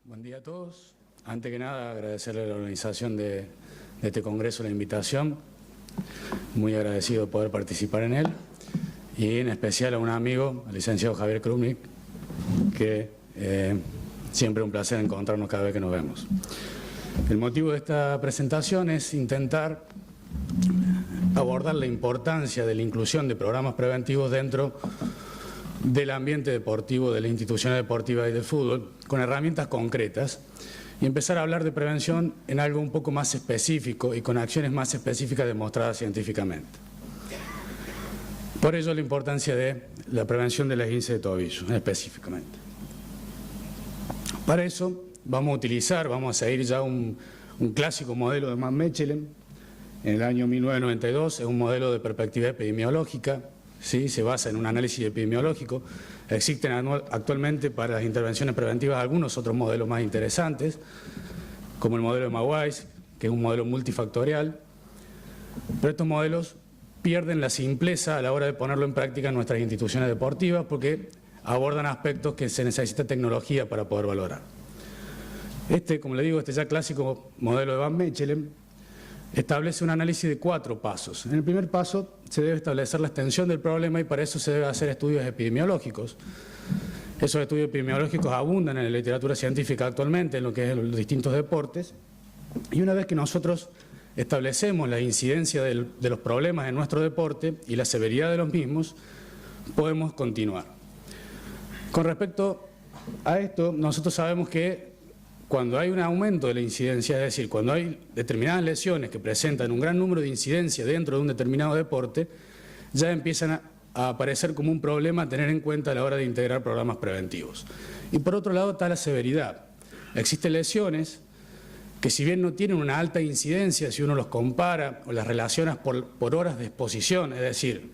Buen día a todos. Antes que nada, agradecerle a la organización de este congreso la invitación. Muy agradecido de poder participar en él. Y en especial a un amigo, al licenciado Javier Krupnik, que siempre es un placer encontrarnos cada vez que nos vemos. El motivo de esta presentación es intentar abordar la importancia de la inclusión de programas preventivos dentro del ambiente deportivo, de las instituciones deportivas y del fútbol, con herramientas concretas, y empezar a hablar de prevención en algo un poco más específico y con acciones más específicas demostradas científicamente. Por ello la importancia de la prevención de la esguince de tobillo, específicamente. Para eso vamos a seguir ya un clásico modelo de Van Mechelen, en el año 1992, es un modelo de perspectiva epidemiológica, ¿sí? Se basa en un análisis epidemiológico. Existen actualmente para las intervenciones preventivas algunos otros modelos más interesantes, como el modelo de Mawais, que es un modelo multifactorial, pero estos modelos pierden la simpleza a la hora de ponerlo en práctica en nuestras instituciones deportivas porque abordan aspectos que se necesita tecnología para poder valorar. Como le digo, este ya clásico modelo de Van Mechelen establece un análisis de 4 pasos. En el primer paso se debe establecer la extensión del problema y para eso se debe hacer estudios epidemiológicos. Esos estudios epidemiológicos abundan en la literatura científica actualmente, en lo que es los distintos deportes. Y una vez que nosotros establecemos la incidencia de los problemas en nuestro deporte y la severidad de los mismos, podemos continuar. Con respecto a esto, nosotros sabemos que cuando hay un aumento de la incidencia, es decir, cuando hay determinadas lesiones que presentan un gran número de incidencia dentro de un determinado deporte, ya empiezan a aparecer como un problema a tener en cuenta a la hora de integrar programas preventivos. Y por otro lado está la severidad. Existen lesiones que si bien no tienen una alta incidencia, si uno los compara o las relaciona por horas de exposición, es decir,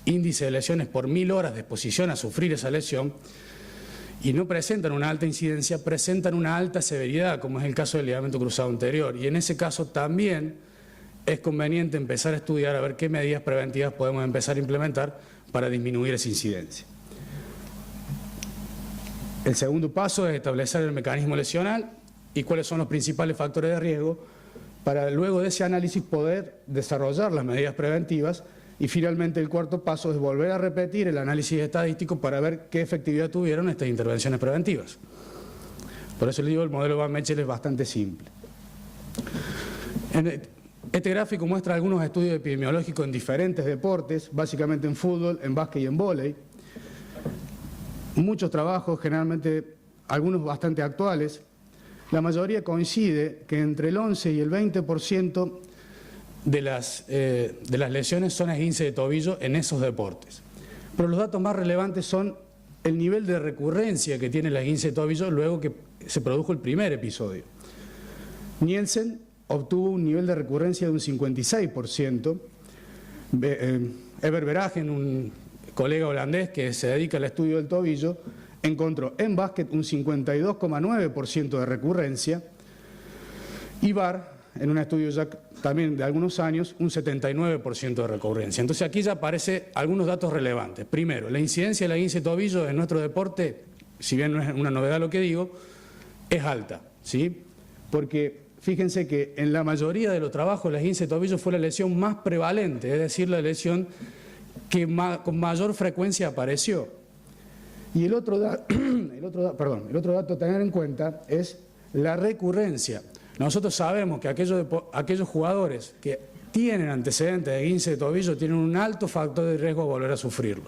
índice de lesiones por 1000 horas de exposición a sufrir esa lesión, y no presentan una alta incidencia, presentan una alta severidad, como es el caso del ligamento cruzado anterior. Y en ese caso también es conveniente empezar a estudiar a ver qué medidas preventivas podemos empezar a implementar para disminuir esa incidencia. El segundo paso es establecer el mecanismo lesional y cuáles son los principales factores de riesgo para luego de ese análisis poder desarrollar las medidas preventivas. Y finalmente el cuarto paso es volver a repetir el análisis estadístico para ver qué efectividad tuvieron estas intervenciones preventivas. Por eso les digo, el modelo Van Mechelen es bastante simple. Este gráfico muestra algunos estudios epidemiológicos en diferentes deportes, básicamente en fútbol, en básquet y en vóley. Muchos trabajos, generalmente algunos bastante actuales. La mayoría coincide que entre el 11 y el 20% de las lesiones son esguince de tobillo en esos deportes. Pero los datos más relevantes son el nivel de recurrencia que tiene la esguince de tobillo luego que se produjo el primer episodio. Nielsen obtuvo un nivel de recurrencia de un 56%. Eber Verhagen, un colega holandés que se dedica al estudio del tobillo, encontró en básquet un 52,9% de recurrencia y VAR, en un estudio ya también de algunos años, un 79% de recurrencia. Entonces aquí ya aparecen algunos datos relevantes. Primero, la incidencia de la esguince de tobillo en nuestro deporte, si bien no es una novedad lo que digo, es alta, ¿sí? Porque fíjense que en la mayoría de los trabajos la esguince de tobillo fue la lesión más prevalente, es decir, la lesión que con mayor frecuencia apareció. Y el otro dato a tener en cuenta es la recurrencia. Nosotros sabemos que aquellos jugadores que tienen antecedentes de esguince de tobillo tienen un alto factor de riesgo de volver a sufrirlo.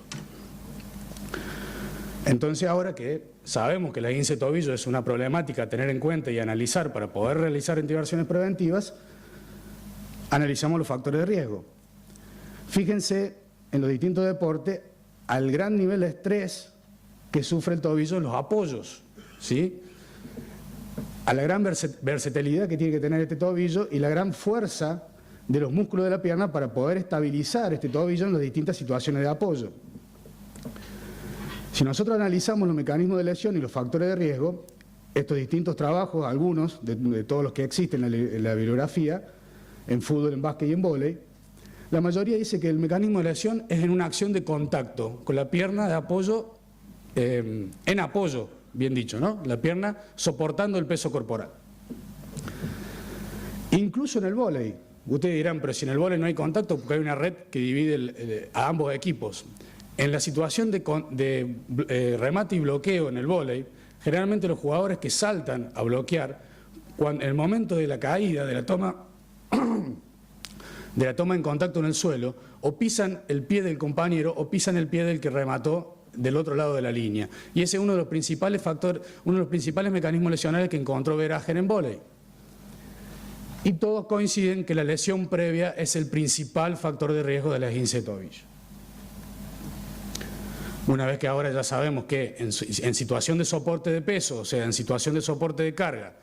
Entonces ahora que sabemos que la esguince de tobillo es una problemática a tener en cuenta y analizar para poder realizar intervenciones preventivas, analizamos los factores de riesgo. Fíjense en los distintos deportes al gran nivel de estrés que sufre el tobillo en los apoyos, ¿sí? A la gran versatilidad que tiene que tener este tobillo y la gran fuerza de los músculos de la pierna para poder estabilizar este tobillo en las distintas situaciones de apoyo. Si nosotros analizamos los mecanismos de lesión y los factores de riesgo, estos distintos trabajos, algunos de todos los que existen en la bibliografía, en fútbol, en básquet y en vóley, la mayoría dice que el mecanismo de lesión es en una acción de contacto con la pierna de apoyo, en apoyo bien dicho, ¿no? La pierna soportando el peso corporal. Incluso en el vóley, ustedes dirán, pero si en el vóley no hay contacto porque hay una red que divide a ambos equipos. En la situación de remate y bloqueo en el vóley, generalmente los jugadores que saltan a bloquear, en el momento de la caída, de la toma en contacto en el suelo, o pisan el pie del compañero o pisan el pie del que remató del otro lado de la línea. Y ese es uno de los principales mecanismos lesionales que encontró Verager en vóley. Y todos coinciden que la lesión previa es el principal factor de riesgo de la esguince de tobillo. Una vez que ahora ya sabemos que en situación de soporte de peso, o sea, en situación de soporte de carga,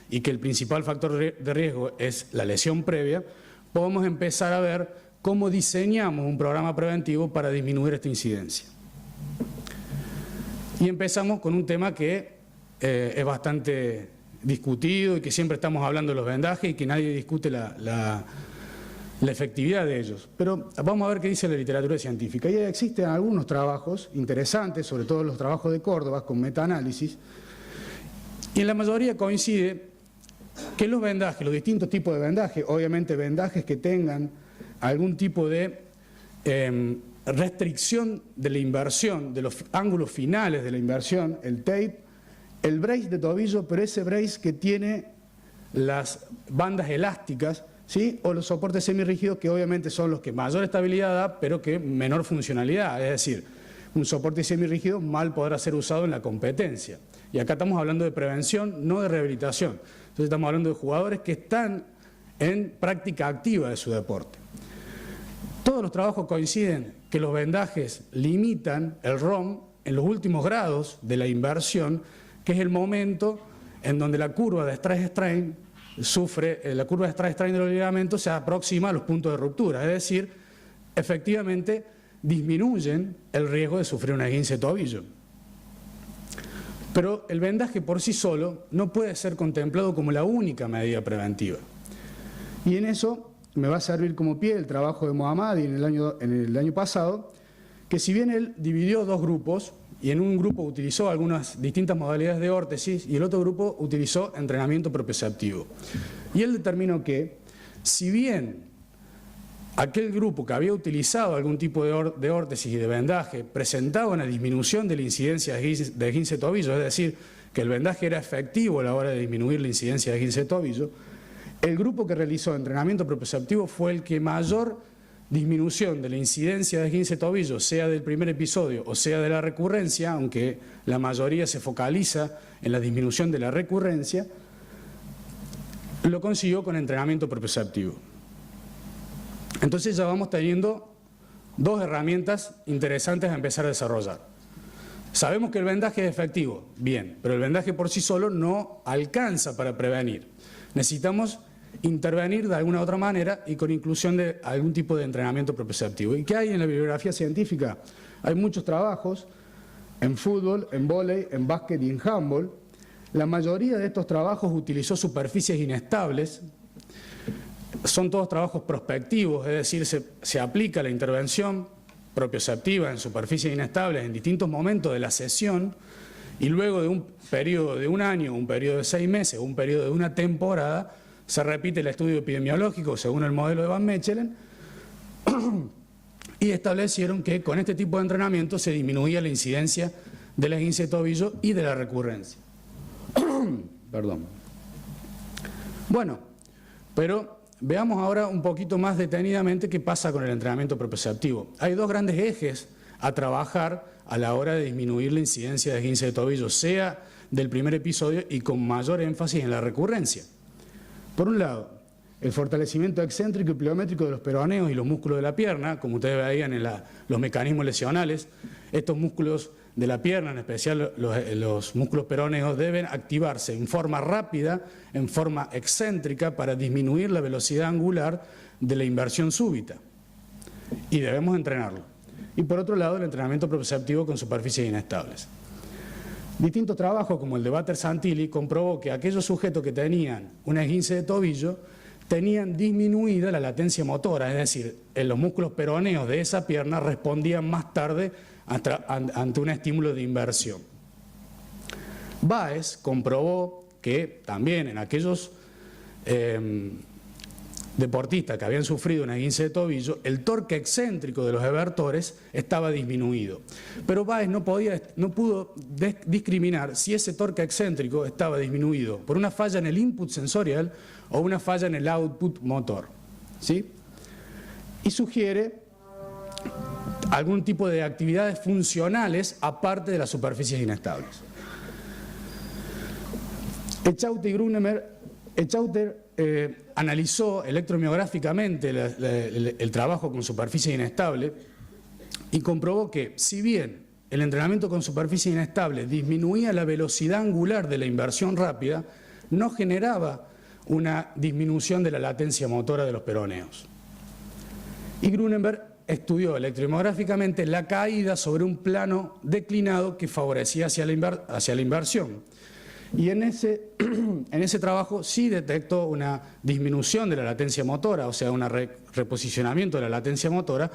y que el principal factor de riesgo es la lesión previa, podemos empezar a ver cómo diseñamos un programa preventivo para disminuir esta incidencia. Y empezamos con un tema que es bastante discutido y que siempre estamos hablando de los vendajes y que nadie discute la efectividad de ellos. Pero vamos a ver qué dice la literatura científica. Y existen algunos trabajos interesantes, sobre todo los trabajos de Córdoba, con metaanálisis, y en la mayoría coincide que los vendajes, los distintos tipos de vendajes, obviamente vendajes que tengan algún tipo de restricción de la inversión, de los ángulos finales de la inversión, el tape, el brace de tobillo, pero ese brace que tiene las bandas elásticas, ¿sí? O los soportes semirrígidos, que obviamente son los que mayor estabilidad da, pero que menor funcionalidad. Es decir, un soporte semirrígido mal podrá ser usado en la competencia. Y acá estamos hablando de prevención, no de rehabilitación. Entonces estamos hablando de jugadores que están en práctica activa de su deporte. Todos los trabajos coinciden que los vendajes limitan el ROM en los últimos grados de la inversión, que es el momento en donde la curva de stress-strain la curva de stress-strain de los ligamentos se aproxima a los puntos de ruptura, es decir, efectivamente disminuyen el riesgo de sufrir una esguince de tobillo. Pero el vendaje por sí solo no puede ser contemplado como la única medida preventiva. Y en eso me va a servir como pie el trabajo de Mohammadi en el año pasado, que si bien él dividió dos grupos, y en un grupo utilizó algunas distintas modalidades de órtesis y el otro grupo utilizó entrenamiento propioceptivo. Y él determinó que, si bien aquel grupo que había utilizado algún tipo de órtesis y de vendaje presentaba una disminución de la incidencia de esguince de tobillo, es decir, que el vendaje era efectivo a la hora de disminuir la incidencia de esguince de tobillo, el grupo que realizó entrenamiento propioceptivo fue el que mayor disminución de la incidencia de esguince de tobillo, sea del primer episodio o sea de la recurrencia, aunque la mayoría se focaliza en la disminución de la recurrencia, lo consiguió con entrenamiento propioceptivo. Entonces ya vamos teniendo dos herramientas interesantes a empezar a desarrollar. Sabemos que el vendaje es efectivo, bien, pero el vendaje por sí solo no alcanza para prevenir. Necesitamos intervenir de alguna otra manera y con inclusión de algún tipo de entrenamiento propioceptivo. ¿Y qué hay en la bibliografía científica? Hay muchos trabajos en fútbol, en vóley, en básquet y en handball. La mayoría de estos trabajos utilizó superficies inestables. Son todos trabajos prospectivos, es decir, se aplica la intervención propioceptiva en superficies inestables en distintos momentos de la sesión y luego de un periodo de un año, un periodo de 6 meses, un periodo de una temporada, se repite el estudio epidemiológico según el modelo de Van Mechelen y establecieron que con este tipo de entrenamiento se disminuía la incidencia de la esguince de tobillo y de la recurrencia. Perdón. Bueno, pero veamos ahora un poquito más detenidamente qué pasa con el entrenamiento propioceptivo. Hay dos grandes ejes a trabajar a la hora de disminuir la incidencia de esguince de tobillo, sea del primer episodio y con mayor énfasis en la recurrencia. Por un lado, el fortalecimiento excéntrico y pliométrico de los peroneos y los músculos de la pierna, como ustedes veían en los mecanismos lesionales. Estos músculos de la pierna, en especial los músculos peroneos, deben activarse en forma rápida, en forma excéntrica, para disminuir la velocidad angular de la inversión súbita. Y debemos entrenarlo. Y por otro lado, el entrenamiento propioceptivo con superficies inestables. Distintos trabajos, como el de Batter-Santilli, comprobó que aquellos sujetos que tenían una esguince de tobillo tenían disminuida la latencia motora, es decir, los músculos peroneos de esa pierna respondían más tarde ante un estímulo de inversión. Báez comprobó que también en aquellos deportistas que habían sufrido una esguince de tobillo, el torque excéntrico de los evertores estaba disminuido. Pero Báez no pudo discriminar si ese torque excéntrico estaba disminuido por una falla en el input sensorial o una falla en el output motor, ¿sí? Y sugiere algún tipo de actividades funcionales aparte de las superficies inestables. Echauter y Grunemer, analizó electromiográficamente el trabajo con superficie inestable y comprobó que, si bien el entrenamiento con superficie inestable disminuía la velocidad angular de la inversión rápida, no generaba una disminución de la latencia motora de los peroneos. Y Grunenberg estudió electromiográficamente la caída sobre un plano declinado que favorecía hacia la inversión. Y en ese trabajo sí detectó una disminución de la latencia motora, o sea, un reposicionamiento de la latencia motora,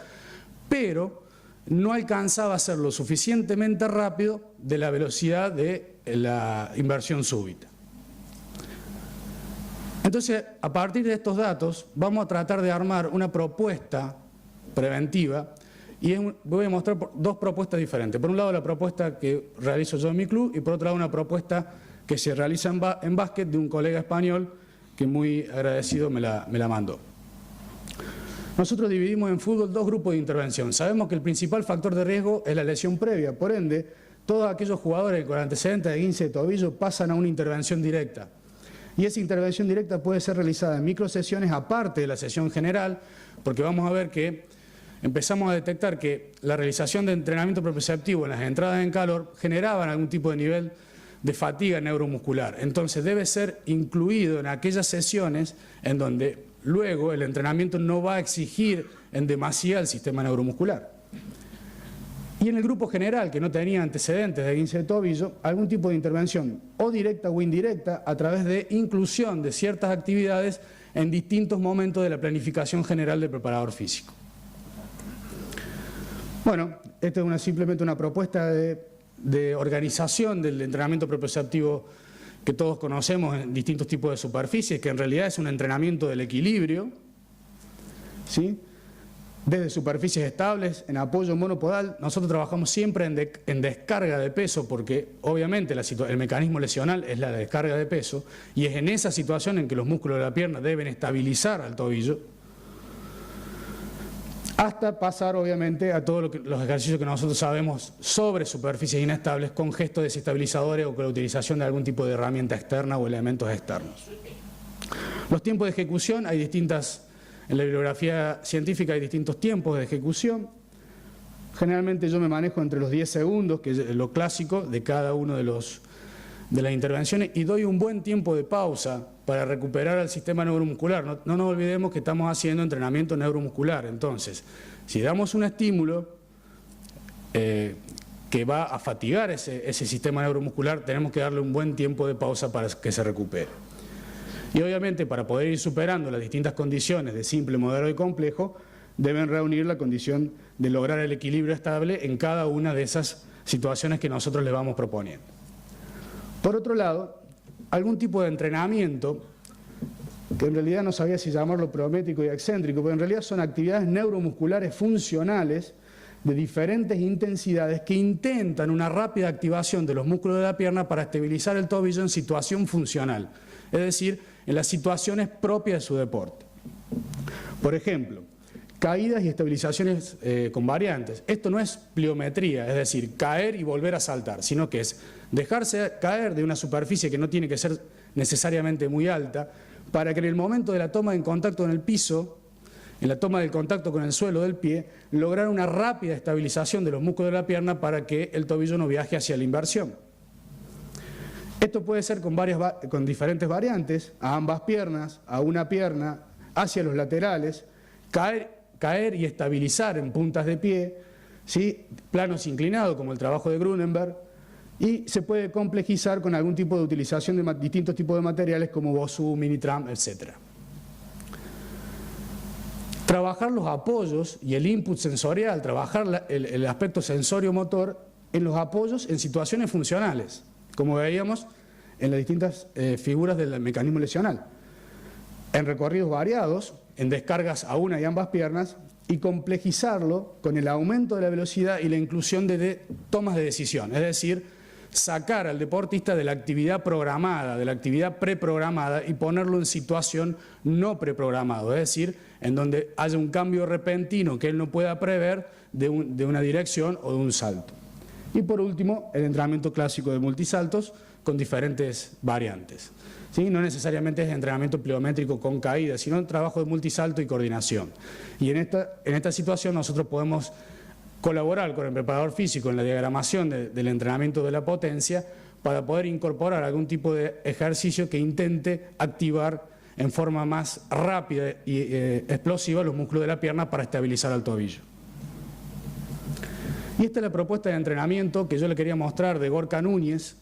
pero no alcanzaba a ser lo suficientemente rápido de la velocidad de la inversión súbita. Entonces, a partir de estos datos, vamos a tratar de armar una propuesta preventiva y voy a mostrar dos propuestas diferentes. Por un lado, la propuesta que realizo yo en mi club y por otro lado, una propuesta que se realiza en básquet de un colega español que muy agradecido me la mandó. Nosotros dividimos en fútbol dos grupos de intervención. Sabemos que el principal factor de riesgo es la lesión previa, por ende, todos aquellos jugadores con antecedentes de esguince de tobillo pasan a una intervención directa. Y esa intervención directa puede ser realizada en microsesiones aparte de la sesión general, porque vamos a ver que empezamos a detectar que la realización de entrenamiento proprioceptivo en las entradas en calor generaban algún tipo de nivel de fatiga neuromuscular. Entonces debe ser incluido en aquellas sesiones en donde luego el entrenamiento no va a exigir en demasía el sistema neuromuscular. Y en el grupo general, que no tenía antecedentes de esguince de tobillo, algún tipo de intervención o directa o indirecta a través de inclusión de ciertas actividades en distintos momentos de la planificación general del preparador físico. Bueno, esta es simplemente una propuesta de organización del entrenamiento proprioceptivo que todos conocemos en distintos tipos de superficies, que en realidad es un entrenamiento del equilibrio, ¿sí? Desde superficies estables, en apoyo monopodal. Nosotros trabajamos siempre en descarga de peso porque obviamente el mecanismo lesional es la descarga de peso y es en esa situación en que los músculos de la pierna deben estabilizar al tobillo, hasta pasar obviamente a todos los ejercicios que nosotros sabemos sobre superficies inestables con gestos desestabilizadores o con la utilización de algún tipo de herramienta externa o elementos externos. Los tiempos de ejecución, en la bibliografía científica hay distintos tiempos de ejecución. Generalmente yo me manejo entre los 10 segundos, que es lo clásico de cada uno de las intervenciones, y doy un buen tiempo de pausa para recuperar al sistema neuromuscular. No nos olvidemos que estamos haciendo entrenamiento neuromuscular. Entonces, si damos un estímulo que va a fatigar ese sistema neuromuscular, tenemos que darle un buen tiempo de pausa para que se recupere. Y obviamente para poder ir superando las distintas condiciones de simple, moderado y complejo, deben reunir la condición de lograr el equilibrio estable en cada una de esas situaciones que nosotros les vamos proponiendo. Por otro lado, algún tipo de entrenamiento, que en realidad no sabía si llamarlo prométrico y excéntrico, pero en realidad son actividades neuromusculares funcionales de diferentes intensidades que intentan una rápida activación de los músculos de la pierna para estabilizar el tobillo en situación funcional, es decir, en las situaciones propias de su deporte. Por ejemplo, caídas y estabilizaciones con variantes. Esto no es pliometría, es decir, caer y volver a saltar, sino que es dejarse caer de una superficie que no tiene que ser necesariamente muy alta, para que en el momento de la toma en contacto en el piso, en la toma del contacto con el suelo del pie, lograr una rápida estabilización de los músculos de la pierna para que el tobillo no viaje hacia la inversión. Esto puede ser con diferentes variantes, a ambas piernas, a una pierna, hacia los laterales, caer y estabilizar en puntas de pie, ¿sí? Planos inclinados como el trabajo de Grunenberg, y se puede complejizar con algún tipo de utilización de distintos tipos de materiales como Bosu, Minitram, etc. Trabajar los apoyos y el input sensorial, trabajar el aspecto sensorio-motor en los apoyos en situaciones funcionales, como veíamos en las distintas figuras del mecanismo lesional, en recorridos variados, en descargas a una y ambas piernas, y complejizarlo con el aumento de la velocidad y la inclusión de tomas de decisión, es decir, sacar al deportista de la actividad programada, de la actividad preprogramada y ponerlo en situación no preprogramada, es decir, en donde haya un cambio repentino que él no pueda prever de una dirección o de un salto. Y por último, el entrenamiento clásico de multisaltos con diferentes variantes. ¿Sí? No necesariamente es entrenamiento pliométrico con caída, sino un trabajo de multisalto y coordinación. Y en esta situación nosotros podemos colaborar con el preparador físico en la diagramación del entrenamiento de la potencia para poder incorporar algún tipo de ejercicio que intente activar en forma más rápida y explosiva los músculos de la pierna para estabilizar el tobillo. Y esta es la propuesta de entrenamiento que yo le quería mostrar de Gorka Núñez.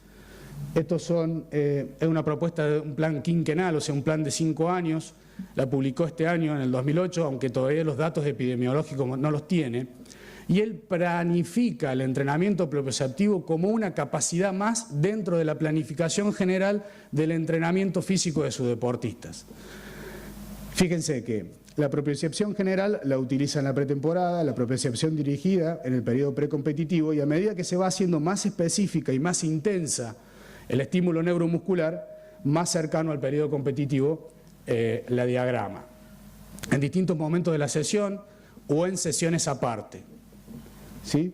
Es una propuesta de un plan quinquenal, o sea, un plan de 5 años. La publicó este año, en el 2008, aunque todavía los datos epidemiológicos no los tiene. Y él planifica el entrenamiento propioceptivo como una capacidad más dentro de la planificación general del entrenamiento físico de sus deportistas. Fíjense que la propiocepción general la utiliza en la pretemporada, la propiocepción dirigida en el periodo precompetitivo, y a medida que se va haciendo más específica y más intensa el estímulo neuromuscular, más cercano al periodo competitivo, la diagrama, en distintos momentos de la sesión o en sesiones aparte. ¿Sí?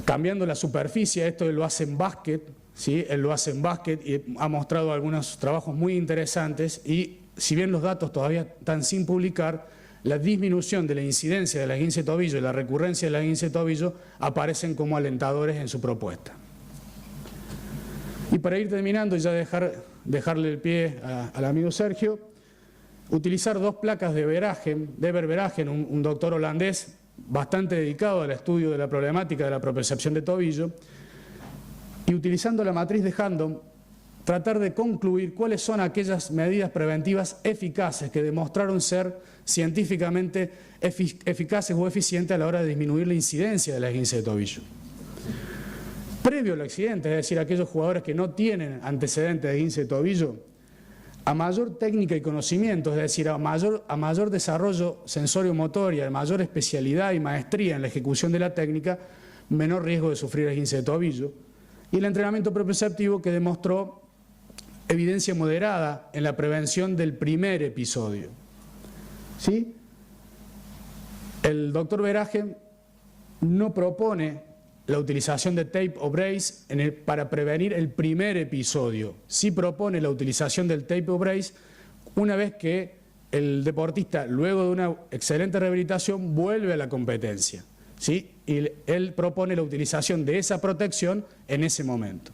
Cambiando la superficie, esto él lo hace en básquet, ¿sí? Él lo hace en básquet y ha mostrado algunos trabajos muy interesantes, y si bien los datos todavía están sin publicar, la disminución de la incidencia de la esguince de tobillo y la recurrencia de la esguince de tobillo aparecen como alentadores en su propuesta. Y para ir terminando y ya dejarle el pie al amigo Sergio, utilizar 2 placas de Verhagen, de Eber Verhagen, un doctor holandés bastante dedicado al estudio de la problemática de la propiocepción de tobillo, y utilizando la matriz de Handon, tratar de concluir cuáles son aquellas medidas preventivas eficaces que demostraron ser científicamente eficaces o eficientes a la hora de disminuir la incidencia de la esguince de tobillo. Previo al accidente, es decir, aquellos jugadores que no tienen antecedentes de esguince de tobillo, a mayor técnica y conocimiento, es decir, a mayor desarrollo sensorio-motor y a mayor especialidad y maestría en la ejecución de la técnica, menor riesgo de sufrir esguince de tobillo. Y el entrenamiento propioceptivo, que demostró evidencia moderada en la prevención del primer episodio. ¿Sí? El doctor Verhagen no propone la utilización de tape o brace para prevenir el primer episodio. Sí propone la utilización del tape o brace una vez que el deportista, luego de una excelente rehabilitación, vuelve a la competencia. ¿Sí? Y él propone la utilización de esa protección en ese momento.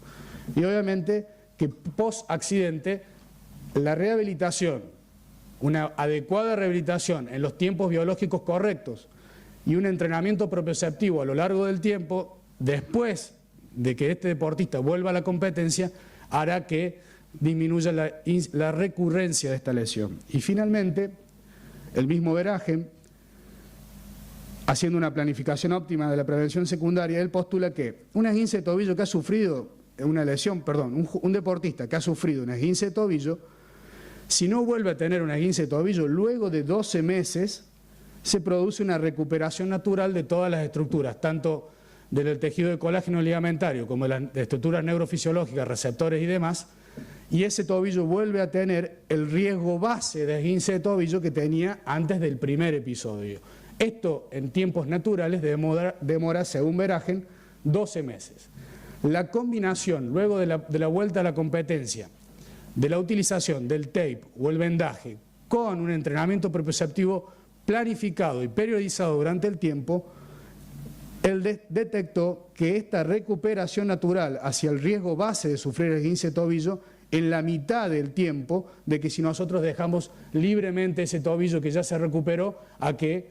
Y obviamente que post accidente la rehabilitación, una adecuada rehabilitación en los tiempos biológicos correctos y un entrenamiento propioceptivo a lo largo del tiempo, después de que este deportista vuelva a la competencia, hará que disminuya la recurrencia de esta lesión. Y finalmente, el mismo Verhagen, haciendo una planificación óptima de la prevención secundaria, él postula que un esguince de tobillo que ha sufrido una lesión, perdón, un deportista que ha sufrido un esguince de tobillo, si no vuelve a tener un esguince de tobillo, luego de 12 meses se produce una recuperación natural de todas las estructuras, tanto del tejido de colágeno ligamentario como de las estructuras neurofisiológicas, receptores y demás, y ese tobillo vuelve a tener el riesgo base de esguince de tobillo que tenía antes del primer episodio. Esto en tiempos naturales demora, según Verhagen, 12 meses. La combinación, luego de la vuelta a la competencia, de la utilización del tape o el vendaje con un entrenamiento propioceptivo planificado y periodizado durante el tiempo, él detectó que esta recuperación natural hacia el riesgo base de sufrir esguince de tobillo en la mitad del tiempo de que si nosotros dejamos libremente ese tobillo que ya se recuperó a que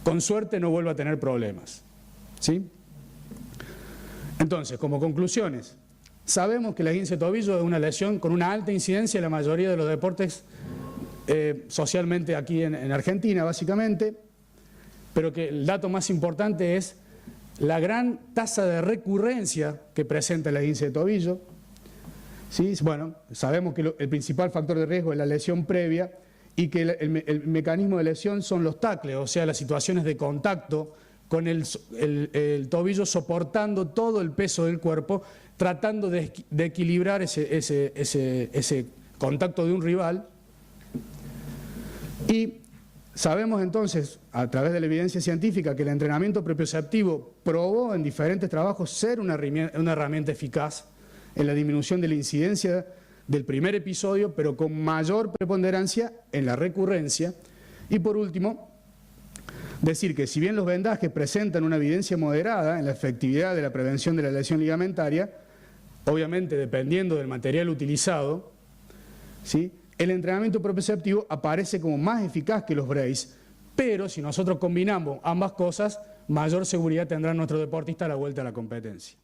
con suerte no vuelva a tener problemas. ¿Sí? Entonces, como conclusiones, sabemos que la esguince de tobillo es una lesión con una alta incidencia en la mayoría de los deportes socialmente aquí en Argentina, básicamente, pero que el dato más importante es la gran tasa de recurrencia que presenta el esguince de tobillo. ¿Sí? Bueno, sabemos que el principal factor de riesgo es la lesión previa y que el mecanismo de lesión son los tacles, o sea, las situaciones de contacto con el tobillo soportando todo el peso del cuerpo, tratando de equilibrar ese contacto de un rival. Y sabemos entonces, a través de la evidencia científica, que el entrenamiento propioceptivo probó en diferentes trabajos ser una herramienta eficaz en la disminución de la incidencia del primer episodio, pero con mayor preponderancia en la recurrencia. Y por último, decir que si bien los vendajes presentan una evidencia moderada en la efectividad de la prevención de la lesión ligamentaria, obviamente dependiendo del material utilizado, ¿sí?, el entrenamiento propioceptivo aparece como más eficaz que los braces, pero si nosotros combinamos ambas cosas, mayor seguridad tendrá nuestro deportista a la vuelta a la competencia.